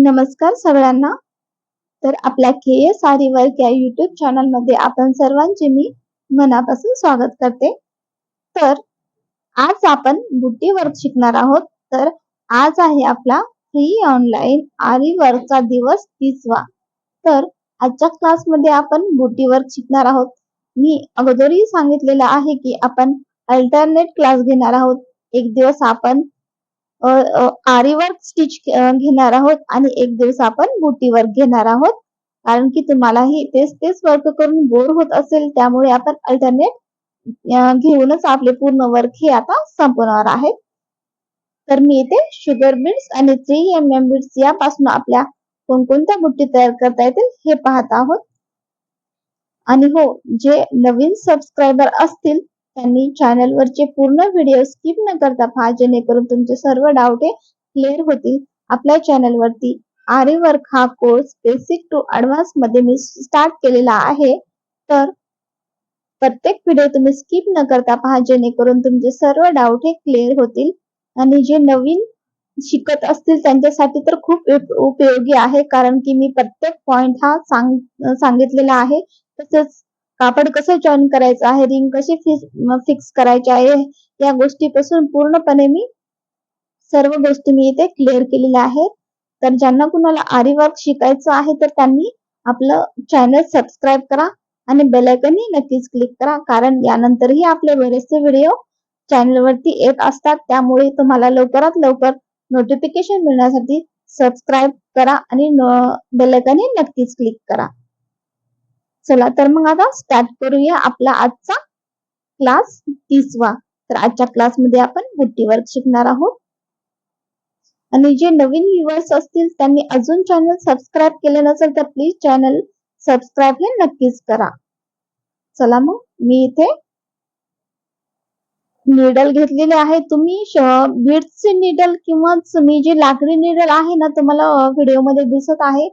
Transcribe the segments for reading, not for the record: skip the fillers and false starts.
नमस्कार सगळ्यांना. तर आपल्या KS आरी वर्क या YouTube चॅनल मध्ये आपण सर्वांचे मी मनापासून स्वागत करते. तर आज आपण बुटी वर्क शिकणार आहोत. तर आज आहे आपला फ्री ऑनलाईन आरी वर्कचा दिवस 30वा. तर आजच्या क्लास मध्ये आपण बुटी वर्क शिकणार आहोत. मी अगोदरही सांगितलेलं आहे की आपण अल्टरनेट क्लास घेणार आहोत. एक दिवस आपण आरी वर्क स्टिच घेणार आहोत आणि एक दिवस आपण बुटी वर्क घेणार आहोत. कारण की तुम्हालाही तेच वर्क करून बोर होत असेल, त्यामुळे आपण अल्टरनेट घेऊनच आपले पूर्ण वर्क हे आता संपवणार आहे. तर मी इथे शुगर बीड्स आणि 3mm बीड्स यापासून आपल्या कोणकोणत्या बुट्टी तयार करता येतील हे पाहत आहोत. आणि हो, जे नवीन सबस्क्रायबर असतील त्यांनी चॅनल वरचे पूर्ण व्हिडिओ स्किप न करता पहा, जेणेकरून तुमचे सर्व डाऊट हे क्लिअर होतील. आपल्या चॅनल वरती आरी वर्क हा कोर्स बेसिक टू ऍडव्हान्स मध्ये मी स्टार्ट केलेला आहे. तर प्रत्येक व्हिडिओ तुम्ही स्किप न करता पहा, जेणेकरून तुमचे सर्व डाऊट हे क्लिअर होतील. आणि जे नवीन शिकत असतील त्यांच्यासाठी तर खूप उपयोगी आहे, कारण की मी प्रत्येक पॉइंट हा सांगितलेला आहे. तसेच कापड कसं जॉईन करायचं आहे, रिंग कशी फिक्स करायची आहे, या गोष्टीपासून पूर्णपणे मी सर्व गोष्टी मी इथे क्लिअर केलेल्या आहेत. तर ज्यांना कुणाला आरी वर्क शिकायचं आहे तर त्यांनी आपलं चॅनल सबस्क्राईब करा आणि बेल आयकॉन नक्कीच क्लिक करा, कारण यानंतरही आपले बरेचसे व्हिडिओ चॅनल वरती येत असतात. त्यामुळे तुम्हाला लवकरात लवकर नोटिफिकेशन मिळण्यासाठी सबस्क्राईब करा आणि बेल आयकॉन नक्कीच क्लिक करा. चला तर मग आता स्टार्ट करूया आपला आजचा क्लास 30वा. तर आजच्या क्लास मध्ये आपण बुट्टी वर्क शिकणार आहोत. आणि जे नवीन व्ह्यूअर्स असतील त्यांनी अजून चॅनल सबस्क्राईब केले नसेल तर प्लीज चॅनल सबस्क्राईब हे नक्कीच करा. चला मग मी इथे नीडल घेतलेले आहे. तुम्ही बीड्सचे नीडल किंवा मी जे लाकडी नीडल आहे ना, तुम्हाला व्हिडिओ मध्ये दिसत आहे,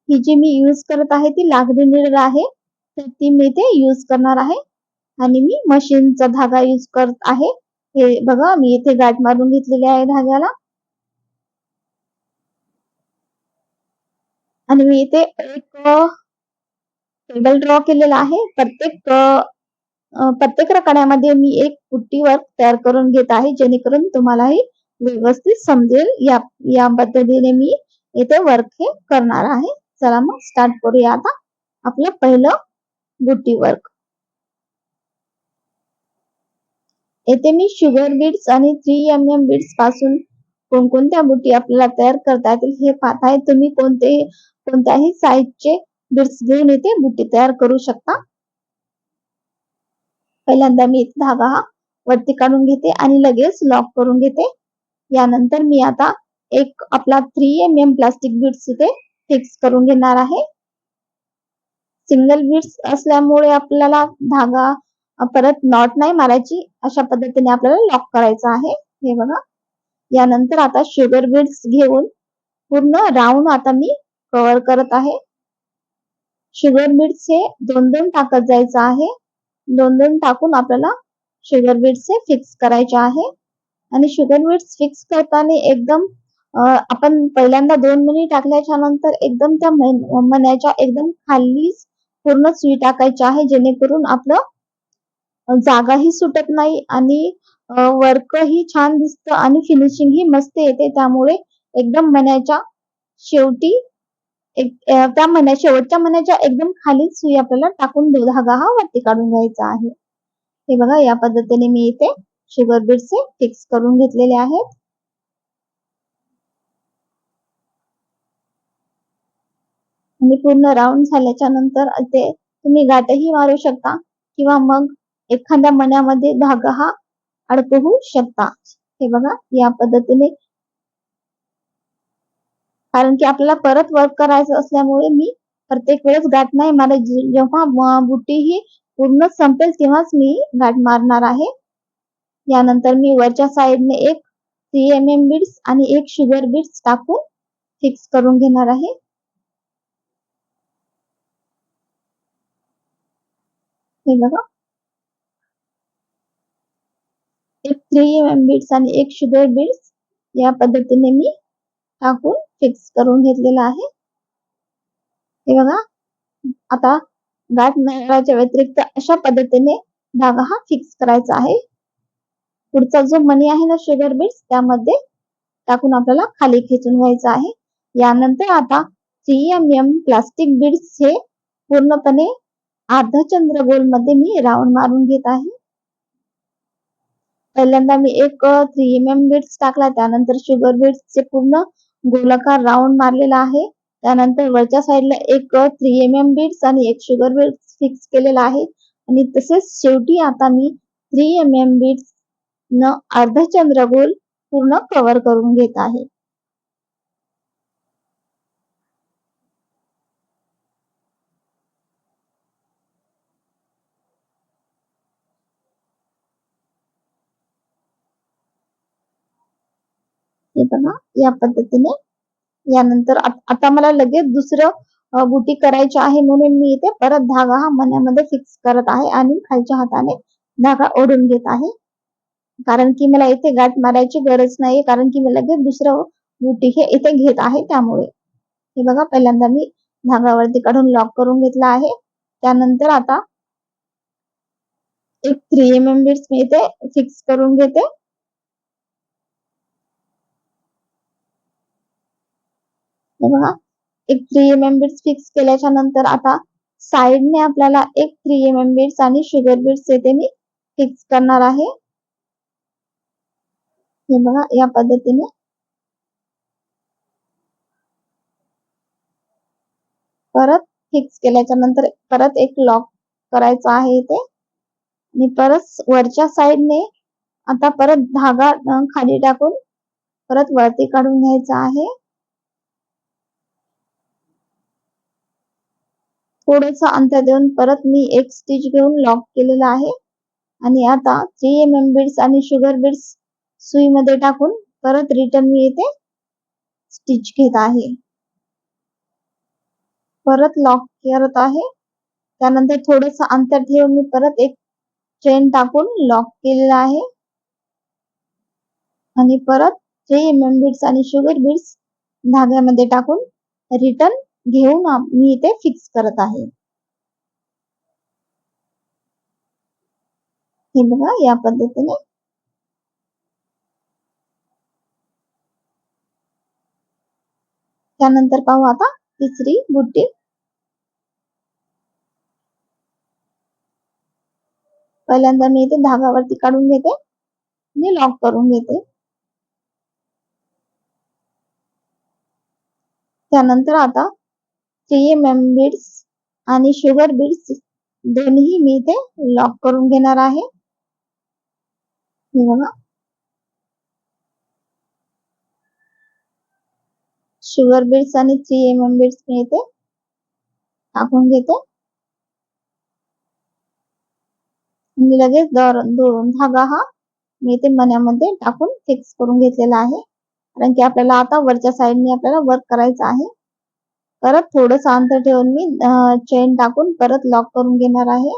ही जी मी यूज करत आहे ती लाकडी नीडल आहे. तर ती मी इथे यूज करणार आहे आणि मी मशीनचा धागा यूज करत आहे. हे बघा, मी इथे गाठ मारून घेतलेली आहे धाग्याला. आणि मी इथे एक टेबल ड्रॉ केलेला आहे. प्रत्येक रकान्यामध्ये मी एक बुट्टी वर्क तयार करून घेत आहे, जेणेकरून तुम्हालाही व्यवस्थित समजेल. या पद्धतीने मी इथे वर्क हे करणार आहे. चला मग स्टार्ट करूया आता आपलं पहिलं बुट्टी वर्क. येथे मी शुगर बीड्स आणि 3mm बीड्स पासून कोणकोणत्या बुट्टी आपल्याला तयार करता येतील हे पाहत आहे. तुम्ही कोणत्याही साईजचे बीड्स घेऊन इथे बुट्टी तयार करू शकता. पहिल्यांदा मी धागा हा वरती काढून घेते आणि लगेच लॉक करून घेते. यानंतर मी आता एक आपला 3mm प्लास्टिक बीड्स इथे फिक्स करून घेणार आहे. सिंगल बीड्स असल्यामुळे आपल्याला धागा परत नॉट नाही मारायची, अशा पद्धतीने आपल्याला लॉक करायचा आहे. हे बघा, यानंतर आता शुगर बीड्स घेऊन पूर्ण राऊंड आता मी कव्हर करत आहे. शुगर बीड्स हे दोन टाकत जायचं आहे. दोन टाकून आपल्याला शुगर बीड्स हे फिक्स करायचे आहे. आणि शुगर बीड्स फिक्स करताना एकदम आपण पहिल्यांदा 2 मणी टाकल्याच्या नंतर एकदम त्या मण्याच्या एकदम खाली पूर्ण सुई टाकायची आहे, जेणेकरून आपलं जागाही सुटत नाही आणि वर्क ही छान दिसतं आणि फिनिशिंग ही मस्त येते. त्यामुळे एकदम मण्याच्या शेवटी शेवटच्या मण्याच्या एकदम खाली सुई आपल्याला टाकून धागा हा वरती काढून घ्यायचा आहे. हे बघा, या पद्धतीने मी इथे शुगर बीड्स फिक्स करून घेतलेले आहेत. आणि पूर्ण राऊंड झाल्याच्या नंतर ते तुम्ही गाठही मारू शकता किंवा मग एखाद्या मण्यामध्ये धागा हा अडकवू शकता. हे बघा, या पद्धतीने, कारण की आपल्याला परत वर्क करायचं असल्यामुळे मी प्रत्येक वेळेस गाठ नाही मारत. जेव्हा बुट्टी ही पूर्ण संपेल तेव्हाच मी गाठ मारणार आहे. यानंतर मी वरच्या साईडने एक 3mm बीड्स आणि एक शुगर बीड्स टाकून फिक्स करून घेणार आहे. हे बघा, एक 3mm बीड्स आणि एक शुगर बीड्स या पद्धतीने मी टाकून फिक्स करून घेतलेला आहे. हे बघा, आता गाठ मारायच्या व्यतिरिक्त अशा पद्धतीने धागा हा फिक्स करायचा आहे. पुढचा जो मणी आहे ना शुगर बीड्स, त्यामध्ये टाकून आपल्याला खाली खेचून घ्यायचा आहे. यानंतर आता 3mm प्लास्टिक बीड्स हे पूर्णपणे अर्धचंद्रगोल मध्ये मी राऊंड मारून घेत आहे. पहिल्यांदा मी एक 3mm बीड्स टाकला, त्यानंतर शुगर बीड्सचे पूर्ण गोलाकार राऊंड मारलेला आहे. त्यानंतर वरच्या साईडला एक 3mm बीड्स आणि एक शुगर बीड्स फिक्स केलेला आहे. आणि तसेच शेवटी आता मी 3mm बीड्स न अर्धचंद्रगोल पूर्ण कव्हर करून घेत आहे. हे बघा, या पद्धतीने. यानंतर आता मला लगेच दुसरं बुटी करायची आहे, म्हणून मी इथे परत धागा हा मण्यामध्ये फिक्स करत आहे आणि खालच्या हाताने धागा ओढून घेत आहे. कारण की मला इथे गाठ मारायची गरज नाही, कारण की मी लगेच दुसरं बुटी हे इथे घेत आहे त्यामुळे. हे बघा, पहिल्यांदा मी धागावरती काढून लॉक करून घेतला आहे. त्यानंतर आता एक 3mm बीड्स मी इथे फिक्स करून घेते. हे बघा, एक 3mm बीड्स फिक्स केल्याच्या नंतर आता साइडने आपल्याला एक 3mm बीड्स आणि शुगर बीड्स येथे मी फिक्स करणार आहे. हे बघा, या पद्धतीने. परत फिक्स केल्याच्या नंतर परत एक लॉक करायचा आहे इथे आणि परत वरच्या साइडने आता परत धागा खाली टाकून परत वरती काढून घ्यायचा आहे. थोडंसं अंतर देऊन परत मी एक स्टिच घेऊन लॉक केलेला आहे. आणि आता 3mm बीड्स आणि शुगर बीड्स सुईमध्ये टाकून परत रिटर्न मी इथे स्टिच घेत आहे. परत लॉक करत आहे. त्यानंतर थोडंसं अंतर ठेवून मी परत एक चेन टाकून लॉक केलेला आहे आणि परत 3mm बीड्स आणि शुगर बीड्स धाग्यामध्ये टाकून रिटर्न घेऊन मी इथे फिक्स करत आहे. हे बघा, या पद्धतीने. त्यानंतर पाहू आता तिसरी बुट्टी. पहिल्यांदा मी इथे धागावरती काढून घेते आणि लॉक करून घेते. त्यानंतर आता 3mm बीड्स आणि शुगर बीड्स दोन्ही मी इथे लॉक करून घेणार आहे. हे बघा, शुगर बीड्स आणि 3mm बीड्स मी इथे टाकून घेते आणि लगेच धागा हा मी इथे मण्यामध्ये टाकून फिक्स करून घेतलेला आहे. कारण की आपल्याला आता वरच्या साईडने आपल्याला वर्क करायचं आहे. परत थोडंसं अंतर ठेवून मी चेन टाकून परत लॉक करून घेणार आहे.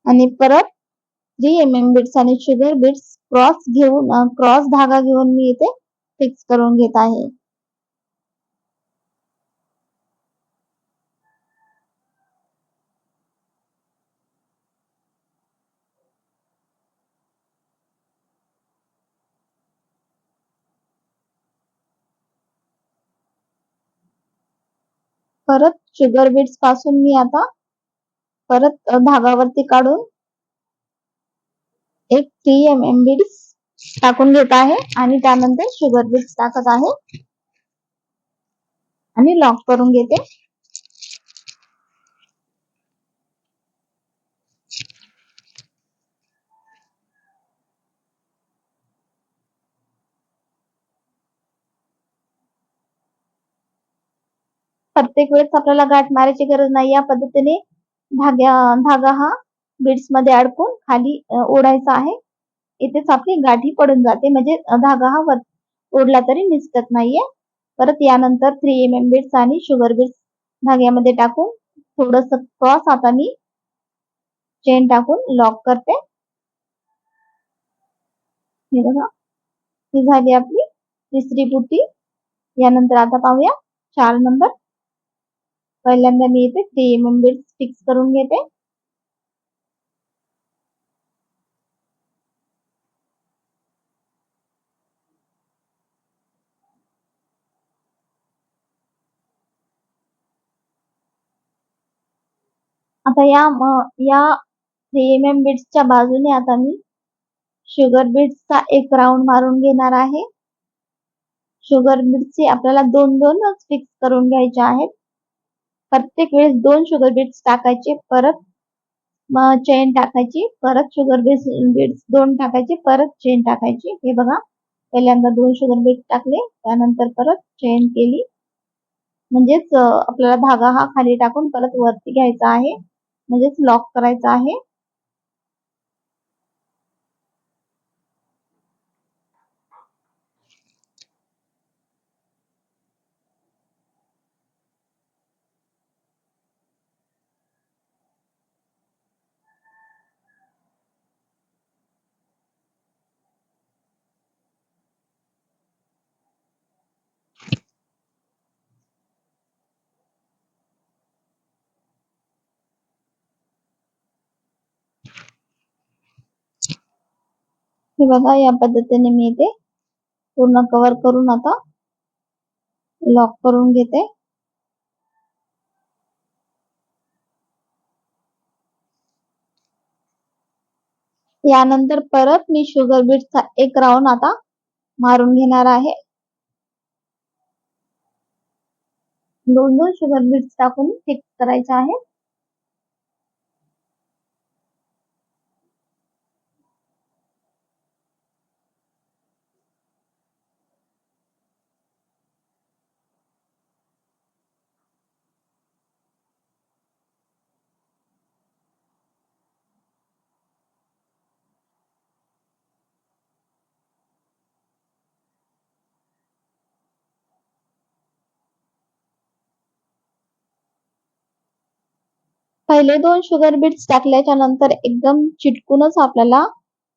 आणि परत 3mm बीड्स आणि शुगर बीड्स क्रॉस धागा घेऊन मी इथे फिक्स करून घेत आहे. परत शुगर बीड्स पासून मी आता परत धागावरती काढून एक 3mm बीड्स टाकून घेत आहे आणि त्यानंतर शुगर बीड्स टाकत आहे आणि लॉक करून घेते. प्रत्येक वेळेस आपल्याला गाठ मारायची गरज नाही. या पद्धतीने धागा हा बीड्स मध्ये अडकून खाली ओढायचा आहे. इथेच आपली गाठी पडून जाते, म्हणजे धागा हा वर ओढला तरी निसटत नाहीये. परत यानंतर 3mm बीड्स आणि शुगर बीड्स धाग्यामध्ये टाकून थोडस क्रॉस आता मी चेन टाकून लॉक करते. हे बघा, ही झाली आपली तिसरी बुटी. यानंतर आता पाहूया 4 नंबर. पहिल्यांदा मी इथे 3 mm बीड्स फिक्स करून घेते. आता या 3 mm बीड्सच्या बाजूने आता मी शुगर बीड्सचा एक राऊंड मारून घेणार आहे. शुगर बीड्सचे आपल्याला 2-2च फिक्स करून घ्यायचे आहेत. प्रत्येक वेळेस 2 शुगर बीड्स टाकायचे, परत चेन टाकायची, परत शुगर बीड्स 2 टाकायचे, परत चेन टाकायची. हे बघा, पहिल्यांदा 2 शुगर बीड्स टाकले, त्यानंतर परत चेन केली. म्हणजेच आपल्याला धागा हा खाली टाकून परत वरती घ्यायचा आहे, म्हणजेच लॉक करायचा आहे. हे बघा, या पद्धतीने मी इथे पूर्ण कव्हर करून आता लॉक करून घेते. यानंतर परत मी शुगर बीड्सचा एक राऊंड आता मारून घेणार आहे. 2-2 शुगर बीड्स टाकून फिक्स करायचे आहे. पहिले 2 शुगर बीड्स टाकल्याच्या नंतर एकदम चिटकूनच आपल्याला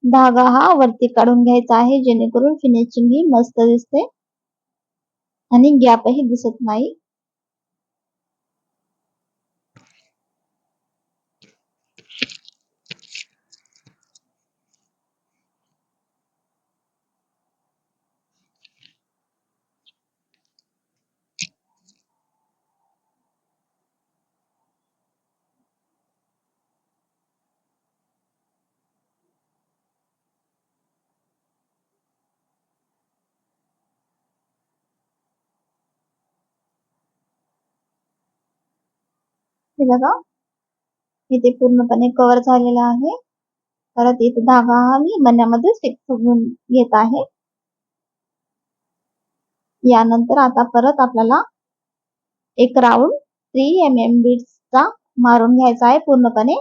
धागा हा वरती काढून घ्यायचा आहे, जेणेकरून फिनिशिंग ही मस्त दिसते आणि गॅपही दिसत नाही. हे बघा, इथे पूर्णपणे कव्हर झालेला आहे. परत इथे धागा हा मी मण्यामध्ये फिक्स करून घेत आहे. यानंतर आता परत आपल्याला एक राऊंड 3 mm बीड्सचा मारून घ्यायचा आहे पूर्णपणे.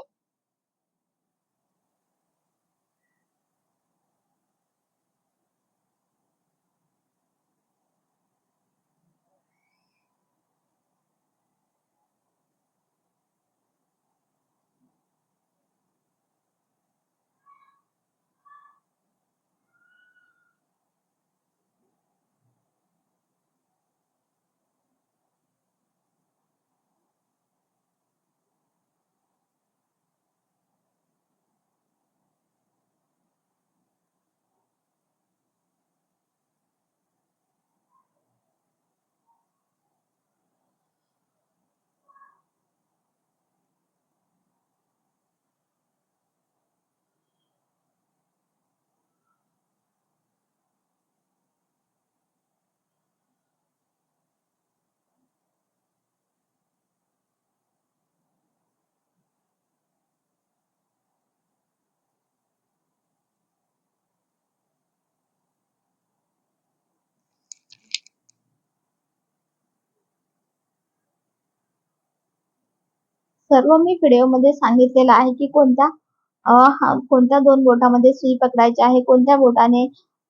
सर्व मी व्हिडिओमध्ये सांगितलेलं आहे की कोणत्या 2 बोटामध्ये सुई पकडायची आहे, कोणत्या बोटाने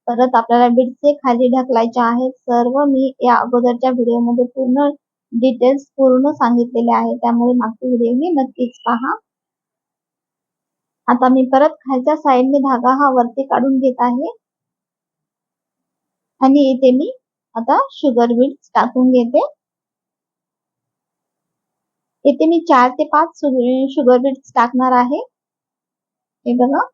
परत आपल्याला बीड्सचे खाली ढकलायचे आहेत. सर्व मी या अगोदरच्या व्हिडिओमध्ये पूर्ण डिटेल्स पूर्ण सांगितलेले आहे, त्यामुळे मागचे व्हिडिओ ही नक्कीच पहा. आता मी परत खालच्या साईडने धागा हा वरती काढून घेत आहे. आणि इथे मी आता शुगर बीट्स टाकून घेते. इथे मी 4 ते 5 शुगर बीट्स टाकणार आहे. हे बघा.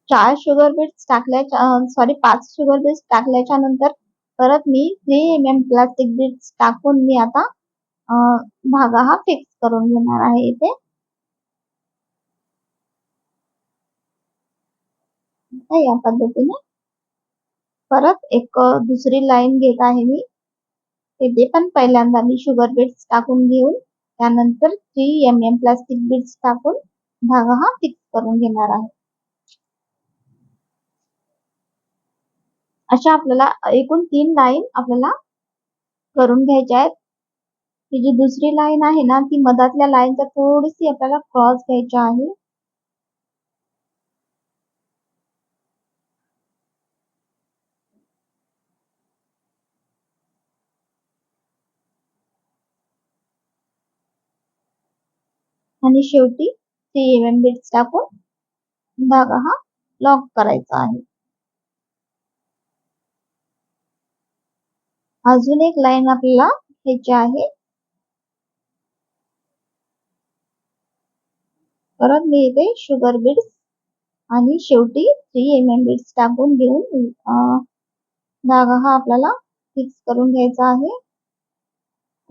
चार शुगर बीट्स टाकल्याच्या सॉरी 5 शुगर बीट्स टाकल्याच्या नंतर परत मी 3 mm प्लास्टिक बीट्स टाकून मी आता धागा हा फिक्स करून घेणार आहे इथे. या पद्धतीने परत एक दुसरी लाईन घेत आहे मी. इथे पण पहिल्यांदा मी शुगर बीट्स टाकून घेऊन त्यानंतर 3 mm प्लास्टिक बीट्स टाकून धागा हा फिक्स करून घेणार आहे. अशा आपल्याला एकूण 3 लाईन आपल्याला करून घ्यायच्या आहेत. ही जी दुसरी लाईन आहे ना ती मधातल्या लाईनच्या थोडीशी आपल्याला क्रॉस घ्यायची आहे. आणि शेवटी 3 mm बीट्स टाकून धागा हा लॉक करायचा आहे. अजून एक लाईन आपल्याला घ्यायची आहे. परत मी इथे शुगर बीट्स आणि शेवटी 3 mm बीट्स टाकून घेऊन धागा हा आपल्याला फिक्स करून घ्यायचा आहे,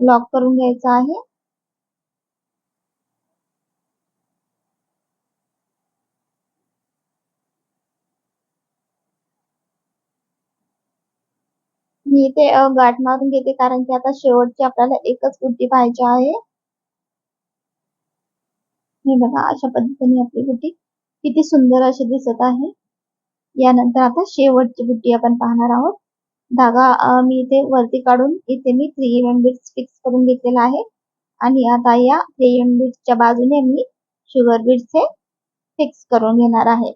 लॉक करून घ्यायचा आहे. मी इथे गाठ मारून घेते कारण की आता शेवटची आपल्याला एकच बुट्टी पाहिजे आहे. हे बघा अशा पद्धतीने आपली बुट्टी किती सुंदर अशी दिसत आहे. यानंतर आता शेवटची बुट्टी आपण पाहणार आहोत. धागा मी इथे वरती काढून इथे मी 3 mm बीट्स फिक्स करून घेतलेला आहे आणि आता या 3 mm बीट्सच्या बाजूने मी शुगर बीट्स हे फिक्स करून घेणार आहे.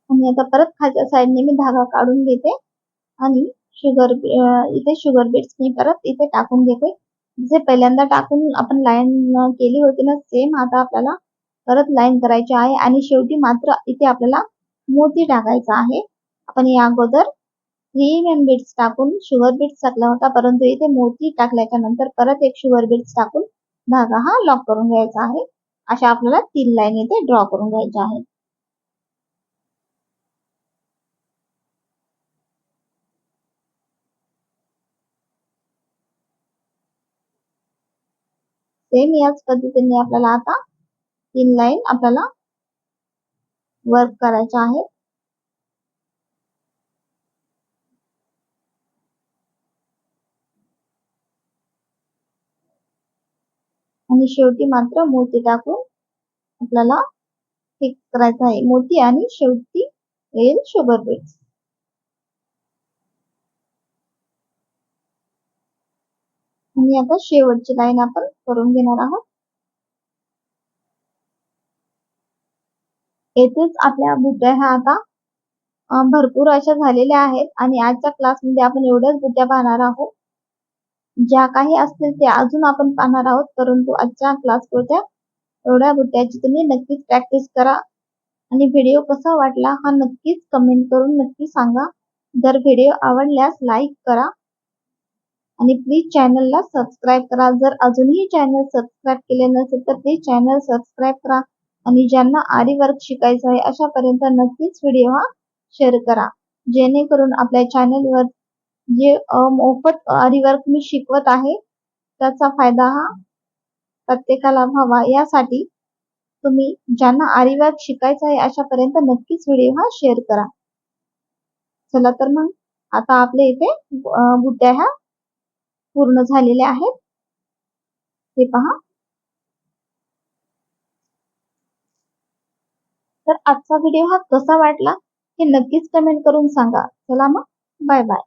आणि आता परत खालच्या साईडने मी धागा काढून घेते आणि इथे शुगर बीट्स मी परत इथे टाकून घेते. जे पहिल्यांदा टाकून आपण लाईन केली होती ना सेम आता आपल्याला परत लाईन करायची आहे आणि शेवटी मात्र इथे आपल्याला मोती टाकायचा आहे. आपण या अगोदर 3 mm बीट्स टाकून शुगर बीट्स टाकला होता परंतु इथे मोती टाकल्याच्या नंतर परत एक शुगर बीट्स टाकून धागा हा लॉक करून घ्यायचा आहे. अशा आपल्याला 3 लाईन इथे ड्रॉ करून घ्यायच्या आहेत. सेम याच पद्धतीने आपल्याला आता 3 लाईन आपल्याला वर्क करायच्या आहेत. आणि शेवटी मात्र मोती टाकून आपल्याला फिक्स करायचा आहे. मोती आणि शेवटी येईल शुगर बीट्स. आणि आता शेवटची लाईन आपण करून घेणार आहोत. येथेच आपल्या बुट्ट्या ह्या आता भरपूर अशा झालेल्या आहेत आणि आजच्या क्लासमध्ये आपण एवढ्याच बुट्ट्या पाहणार आहोत. ज्या काही असतील त्या अजून आपण पाहणार आहोत परंतु आजच्या क्लासपुरत्या एवढ्या बुट्ट्याची तुम्ही नक्कीच प्रॅक्टिस करा आणि व्हिडिओ कसा वाटला हा नक्कीच कमेंट करून नक्की सांगा. जर व्हिडिओ आवडल्यास लाईक करा आणि प्लीज चॅनलला सबस्क्राईब करा. जर अजूनही चॅनल सबस्क्राईब केले नसेल तर प्लीज चॅनल सबस्क्राईब करा आणि ज्यांना आरी वर्क शिकायचं आहे अशापर्यंत नक्कीच व्हिडिओ हा शेअर करा जेणेकरून आपल्या चॅनलवर जे मोफत आरी वर्क मी शिकवत आहे त्याचा फायदा हा प्रत्येकाला व्हावा यासाठी तुम्ही ज्यांना आरी वर्क शिकायचं आहे अशापर्यंत नक्कीच व्हिडिओ हा शेअर करा. चला तर मग आता आपल्या इथे बुट्ट्या ह्या पूर्ण झालेल्या आहेत. हे पहा. तर आजचा व्हिडिओ हा कसा वाटला हे नक्कीच कमेंट करून सांगा. चला मग बाय बाय.